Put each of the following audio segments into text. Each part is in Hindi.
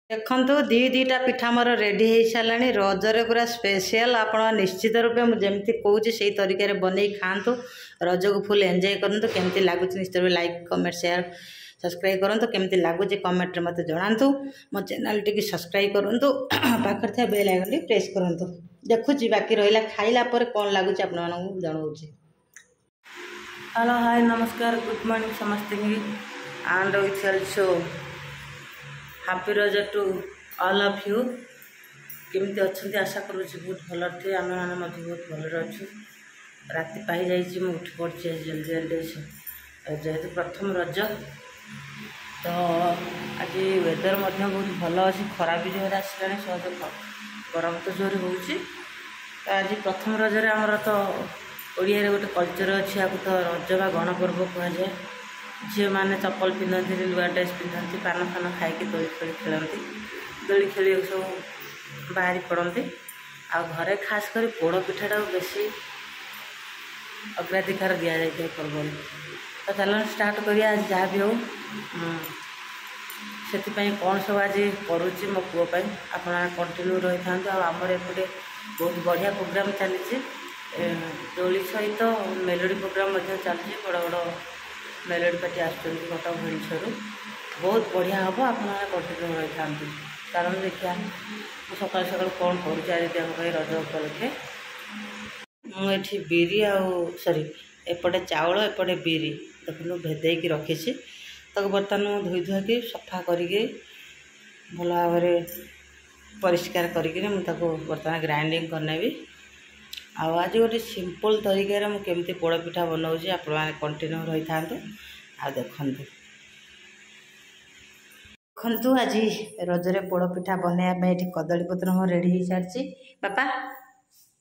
देखु दीटा पिठा मोर रेडी हो सारे रजरे पूरा स्पेशल आप निश्चित रूपे मुझे कौच से तरीके बनई खातु रज को फुल एंजॉय करूँ केमती लगुच निश्चित रूप लाइक कमेंट शेयर सब्सक्राइब करूँ केमती लगुच कमेंट मत जनातु मो चैनल टी सब्सक्राइब करूँ पाखर था बेल आइकन टी प्रेस करूँ देखुची बाकी रहा खाइला कौन लगुच आप जनाऊँ। हेलो हाय नमस्कार गुड मॉर्निंग समस्त एंड विथ ऑल्सो हैप्पी रज टू ऑल ऑफ यू केमती अच्छा आशा करुँच बहुत भल थे आम मैंने बहुत भल अच्छु राति पाई जाइए मुझे उठी पड़ी जल्दी जल्दी जेहेतु प्रथम रज तो आज वेदर बहुत भल अच्छी खरा भी जोर आसला सहज गरम तो जोर हो आज प्रथम रजरे आमर तो ओडिया गोटे कल्चर अच्छी आपको तो रज बा गणपर्व कहुए झील मैंने चप्पल पिंधती लुआ ड्रेस पिंधती पान फान खाई दोली खेली खेलती दोली खेल सब बाहरी पड़ती आ घरे खास कर पोड़ पिठाटा बेसी अग्राधिकार दि जाए पर्व तो चलो स्टार्ट करिया आज जहाँ भी हो से कौन सब आज करुच्ची मो पुओं आप कंटिन्यू रही था आमर एपटे बहुत बढ़िया प्रोग्राम चली दोली सहित मेलोडी प्रोग्राम चलती बड़ बड़ मेलोडी पार्टी आसुँच कटक भुवनेश्वर बहुत बढ़िया हम आप कंटिन्यू रही था कारण देखिए सकाल सकाल कौन कर रज उपलक्षे मुझे बिरी सॉरी एपटे चाउल एपटे बिरी देखो भेदेकी रखी बर्तमान धोई धुआकी सफा करके भल भाव परिष्कार करके बर्तमान ग्राइंडिंग करनेबी आज गोटे सिंपल तरीके मुझे पोड़ पिठा बनाऊँगी आप कंटिन्यू रही था देखु देखु आज रजरे पोड़ पिठा बनवाई ये कदली पत्र मोर रेडी हो सारी बापा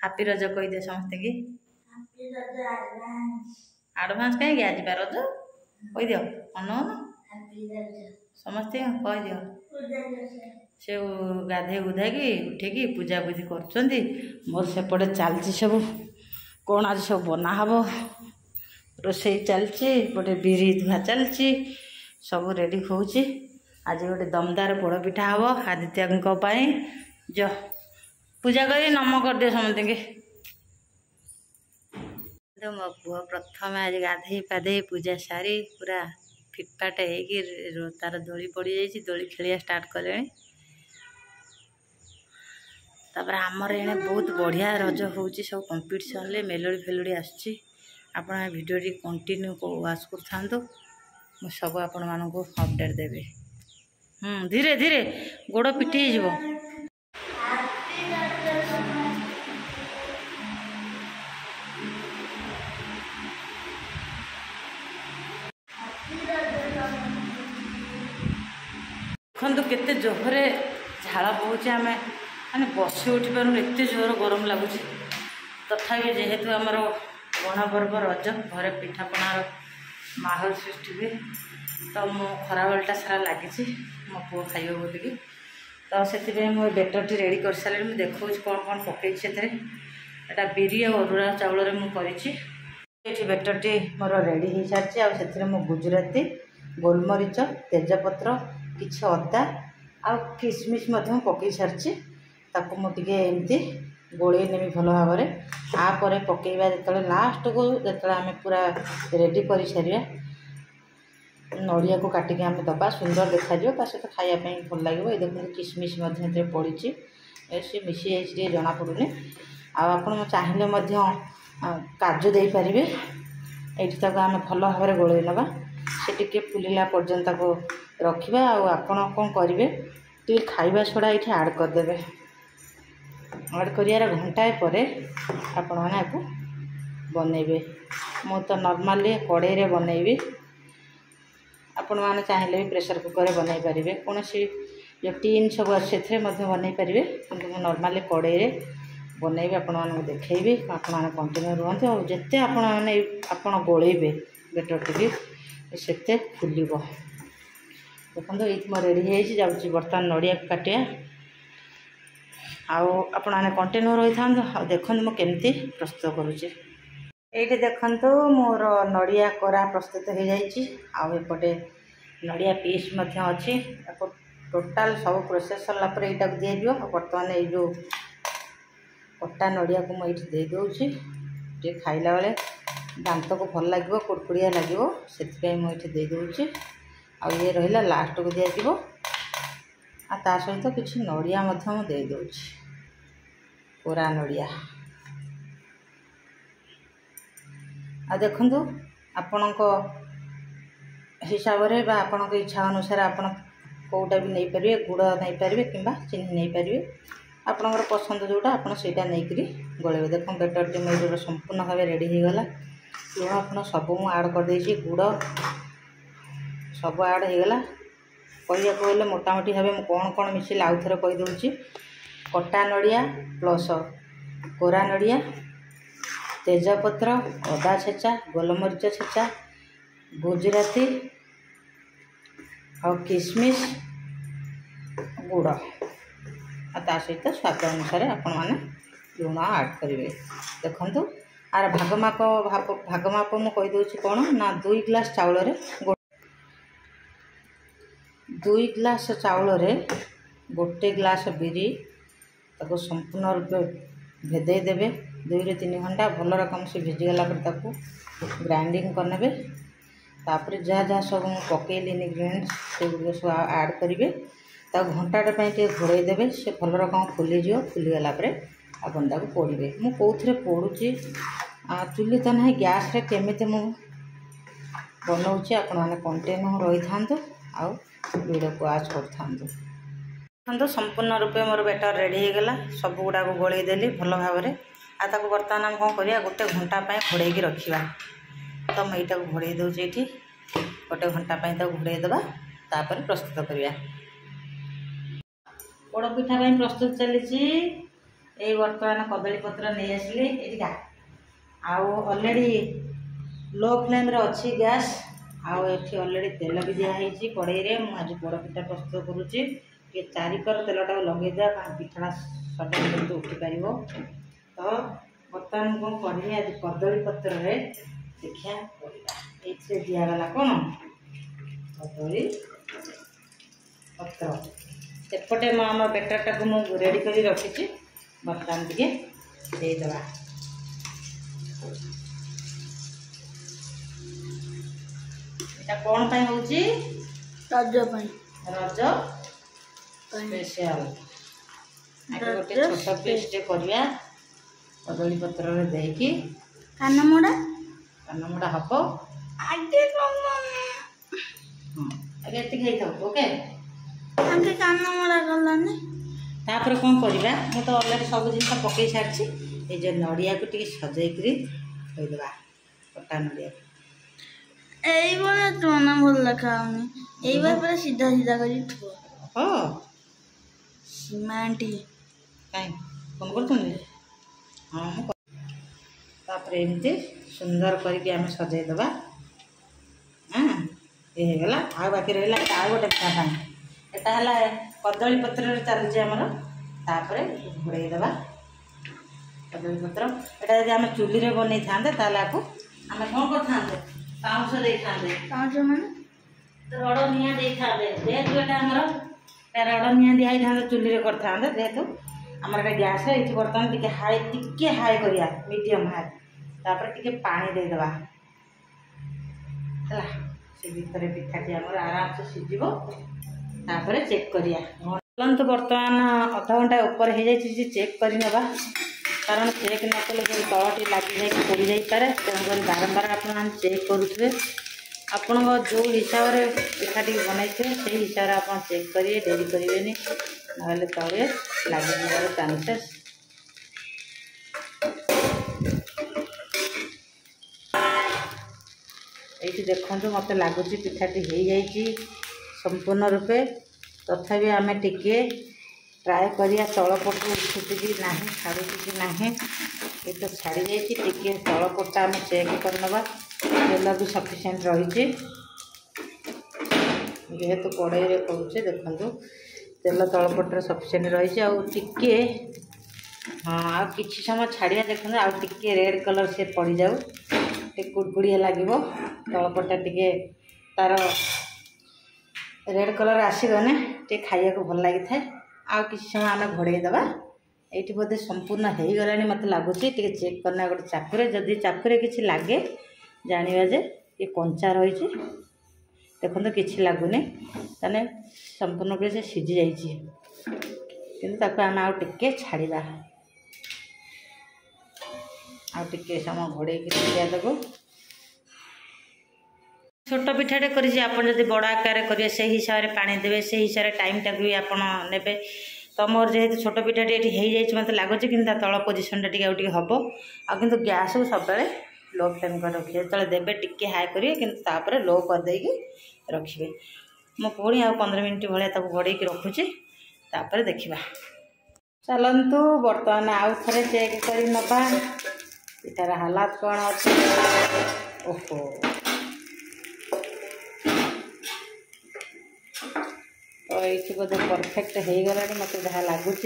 हापी रज कहीदे समस्त की आडभांस कहीं आज बार रज कहीद अन समस्ते कहीद से गाधे गुधाकी उठिकी पूजा पूजी कर मोर सेपटे चलती सब कौन आज सब बना हम रोसे चलती गोटे बिरी धुआ चलती सब रेडी हो आज गोटे दमदार पोड़ पिठा हम आदित्य जो पूजा कर नम कर दियो समझ के मो पुआ प्रथम आज गाधे पाधे पूजा सारी पूरा फिटफाट हो तार दोली पड़ जाइए दोली खेलिया स्टार्ट कले तापर आमर एने बहुत बढ़िया रज हो सब कंपिटिशन मेलोडी फेलोडी आसुची आपण वीडियो टी कंटिन्यू वाच कर था सब आपण मानक अपडेट देवे धीरे धीरे गोड़ पिटी हो देखु केते जोहरे झाड़ बहुचे आम माने बसी उठी पार एत जोर गरम लगुच तथापि जेहेतु आमर गणपर्व रज घरे पिठापणार माहौल सृष्टि हुए तो मो खराबेलटा सारा लगी मो पुओ खाइब बोलिकी तो से मुझे बेटर टी रेडी कर सारे मुझे देखा कौन कौन पकई से बिरी और अरुआ चाउल मुझे बेटर टी मोर रेडी हो सारी आ गुजराती गोलमरीच तेजपत्र किसी अदा आ किसमिश पकई सारी मुझे एमती गोले नेमी भल भाव में पकईवा जो लास्ट को जो आम पूरा रेडी कर सारे नड़िया को काटिक आम दबा सुंदर देखा सहित खायापी भल लगे ये देखते किसमिश पड़ी सी मिसी जाइए जना पड़ूनी आप चाहिए काजू दे पारे ये आम भल भाव में गोल नवा से टी फुलला पर्यंत रखा आपण कौन करेंगे टी खाଇବା सोडा ये आड करदे आड कर घंटाए पर आपण मैंने आपको बनइबे मु तो नॉर्मली कड़े बनइबी आपण मैंने चाहिए भी प्रेशर कुकर बनई पारे कौन सी जो टीन सब अच्छे बनई पारे कि नॉर्मली कड़े बनइबी आपण देखी आपण कंटिन्यू रुहतु और जिते आपण गोलेबे बेटर टी से फुल देखो ये मोर रेडी जाऊँगी बर्तमान नड़िया काटिया आपण मैंने कंटिन्यू रही था देखो मुझे प्रस्तुत करुँचे ये देखु मोर नड़िया कोरा प्रस्तुत हो जाए आउपटे नड़िया पीस अच्छी टोटाल सब प्रोसेस सरला यहाँ दिज्व। बर्तमान ये जो कटा नड़िया को मुझे दे दूँगी टे खाइला बेले दांत को भल लगे कुड़कुड़िया लगे से मुझे दे दूँगी। आ ये रहा लास्ट को दिज्व आ सहित किसी नड़िया दे दूँगी कोरा नड़िया। आ देखु आपण हिसाब से आपण इच्छा अनुसार आपण कौटा भी नहीं पारे गुड़ नहीं पारे कि चीनी नहीं पारे आपणकर पसंद जोटा आप नहीं गलेबे। देख बेटर टी मेर संपूर्ण भाव रेडी हो गला। लुण फुण सब मुझे आड करदे गुड़ सब आड हो गला। कहया गले मोटामोटी भाव मुझे कौन कौन मिसिल आउ थे कहीदे कटा नड़िया प्लस कोरा नड़िया तेजपत्र अदा छेचा गोलमरीच छेचा गुजराती और किशमिश गुड़ आ सहित स्वाद अनुसार आपण मैंने लुण आड करेंगे। देखु आर भागमाप मुझे कहीदे कौन ना 2 ग्लास चाउल 2 ग्लास चाउल गोटे ग्लास बिरी ताको संपूर्ण रूपे भेदे देवे 2 ରୁ 3 घंटा भल रकम से भिजीगला ग्राइंडिंग करने। तापर जहाँ जहाँ सब पकईली इनग्रीडिएंट्स से सब आड करेंगे घंटाटे घोड़े देवे से भल रकम फुलीज फुलीगला आपन ताको पोड़े। मु कौन पोड़ुची चुली तो ना गैस रे केमिति मु बनाऊँगी आपण मैंने कंटिन्यू रही था आउ वीडियो को आज कर संपूर्ण रूपे मोर बेटर रेडी हो गला। सब गुड़ा को गोल देली भल भाव में आ बर्तमान आम कौन करिया गोटे घंटा घोड़े रखा। तो मुझे यहाँ घोड़े दूसरी ये गोटे घंटा घोड़े देवा तापर प्रस्तुत करिया। पोड़ पिठा प्रस्तुत चली बर्तमान कदली पत्र नहीं आसली ये ऑलरेडी लो फ्लेम रे अच्छी गैस आठी ऑलरेडी तेल भी दिखाई कड़े आज पोड़ पिठा प्रस्तुत करुच्ची। चारिकर तेलटा लगेदा कारण पिठाटा सडन जल्दी उठी पार। तो बर्तमान कौन करी आज कदली पत्र देखिया ये दिगला कौन कदली पत्र सेपटे आम बेटरटा को मुझे रेडी कर रखी। बर्तमान टे देदेवा यहाँ कौन पाई होची रज स्पेशल गोटे छोट पीस करिया कदली पत्र देकी कानमोड़ा हम आगे ओके आगे कानमोड़ा गलानी तापर कौन करवा मु तो अलरेडी सब जिन पकई सारी ये जो नड़िया को टी सजेकरी थोदेवा कटा नड़िया तो ना भल लखाऊनी ये सीधा सीधा कर हाँ सीमेंट कहीं कौन कर हाँ तापर एमती सुंदर करके आम सजेदेवा। हाँ ये गला आ बाकी रहा आ गोटे पिठा यहाँ कदली पत्र चलुचे आमर तापर घोड़े देवा कदली पत्र यहाँ जब आम चुली में बनई था आम कौन करते पाउंश दे था माने रड़ निआ दे था जेहेतु यहाँ आमर रड़ निआ दिखाई था चुली में करते जेहेतु आमर गैस ये बर्तमान टी हाई करिया मीडियम हाई तापर टी पानी देदेवा है से भितर पिठाटी आमर आराम से सीझ तापर चेक करिया। चलते बर्तमान अधा घंटा ऊपर हो जाए चेक करवा कारण चेक न कले तलटी लगी जाए पोड़ जापे तेणुक बारंबार आप चेक करुवे आपण जो हिसाब से पिठाटी बनई थे से हिसाब से आप चेक करेंगे डेरी करेंगे ना तले लगे चांसेस। ये देखो मत लगुच पिठाटी हो जाए संपूर्ण रूपे तथापि आम टिके ट्राए करिया तलपट उठुची ना छाड़ू कि ना ये तो छाड़ी जाइए तलपटा आम चेक करनवा तेल भी सफिसीयंट रही जेहेतु कड़े करुचे देखो तेल तलपटर सफिसीयंट रही आके हाँ आ किसी समय छाड़िया देखो आके रेड कलर से पड़ जाऊ कुड़कुड़िया लगे तलपटा टे तार रेड कलर आसगने टे खाइया को भल लगी थाए आ किसी समय आम घोड़े दबा ये बोधे संपूर्ण हो गला मत लगुच चेक करना गोटे चाकुरे जदि चाकुरे किसी लगे जाना जे ये कंचा रही देखो किसी लगुनि ताने संपूर्ण रूप से सीझी जाइए आम आगे छाड़ा आगे समय घोड़े देबू छोट पिठाटे कर बड़ आकार करेंगे से हिसाब से पानी देवे से हिसाब से टाइम टाक भी आप ने तो मोर जेहेतु छोट पिठाटे ये मत लगुच कि तल पोजिशन टी हम आंतु गैस को सब लो फ्लेम कर रखिए जो देवे टिके हाई करेंगे कि लो करदे रखिए मो पुणी आ 15 मिनट भाया घोड़े रखुची देखा चलतु बर्तमान आउ थे चेक कर नवा पिठार हालात कौन अच्छे ओहो तो ये बोधे परफेक्ट हो गला मत जहाँ लगुच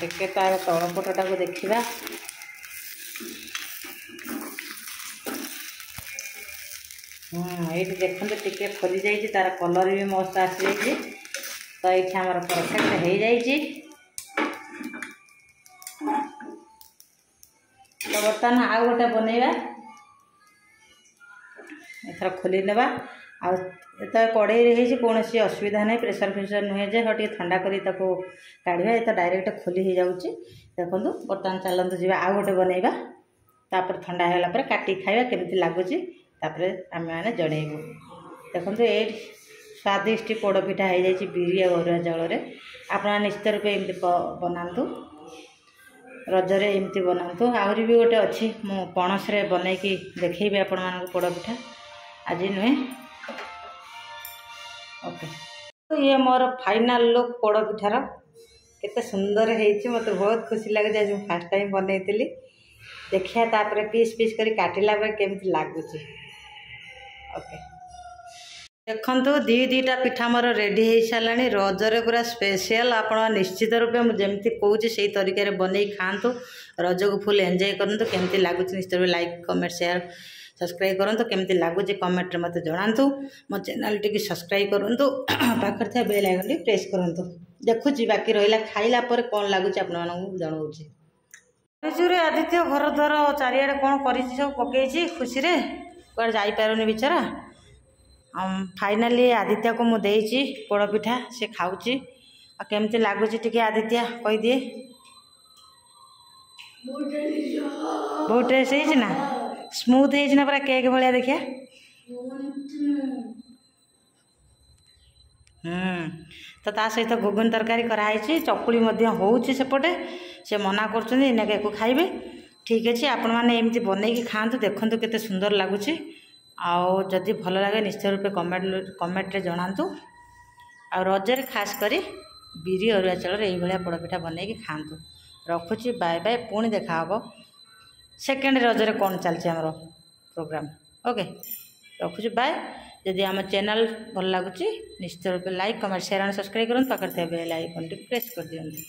टे तार तलपटा को देखा ये देखते टिके खोली जाइए तार कलर भी मस्त आसी जाइए तो ये आमर परफेक्ट हो जाइए तो बर्तमान आउ गोटे बनइबा एथर खोली नेबा आ कड़े कौन असुविधा नहीं प्रेसर फेसर नुहे जे टे ठंडा कर काढ़ा ये तो डायरेक्ट खोली हो जाऊँगी देखो बर्तमान चलते जी आउ गोटे बनइबा तापर ठंडा होगा काटी खाइबा केमती लगुच आम मैंने जनइबू देखो ये स्वादिष्ट पोड़पिठा हो जाए बिरी अरुआ चाउल आप निश्चित रूपे एमती बनातु रजरे एमती बनातु आहरी भी गोटे अच्छी मु पणस रे बनईकी देखी आपण मानक पोड़पिठा आज नुहे ओके तो ये मोर फाइनाल लुक पोड़पिठार केते सुंदर है मत बहुत खुशी लगे आज फास्ट टाइम बनई देखिया तापर पीस पीस कर काटिला केमती लगुच ओके देखु दीटा पिठा मोर रेडी हो सारे रजरे पूरा स्पेशल आप निश्चित रूपे मुझे कौच से तरीके बनई खातु रज को फुल एंजॉय करूँ केमती लगुच निश्चित रूप लाइक कमेंट शेयर सब्सक्राइब करूँ केमती लगुच कमेंट मत जनातु मो चैनल टी सब्सक्राइब करूँ पाखर था बेल आइकन टी प्रेस करूँ देखुची बाकी रहा खाइला कौन लगुच आप जनाऊँगी रे आदित्य घर द्वार चारिआडे कौन कर सब पकई खुशी रे कुआडे जापारुनी बेचारा फाइनाली आदित्य को मुझे पोड़पिठा से खाऊची केमती लगुच टी आदित्य कहीदिए बहुत टेस्ट है ना स्मूथ है पूरा केक भाया देखिया तो ता सहित घुगुन तरकारी कराई चकुड़ी होउची सेपटे से मना कर को खाइबे ठीक अच्छे आपण मैंने एमती बनईकी खातु देखु केते सुंदर लगुच आउ जदि भल लगे निश्चय रूपे कमेंट जनातु आ रजरे खास करी बिरी अरुआ चाउल ये पोड़पिठा बनईकी खातु रखुची बाय बाय पुणी देखा सेकेंड रजरे कौन चलती आमर प्रोग्राम ओके रखुची बाय जदि आम चैनल भल लगुच निश्चित रूपे like comment share and subscribe करूँ पाखर बेल आइकन प्रेस कर दियंतु।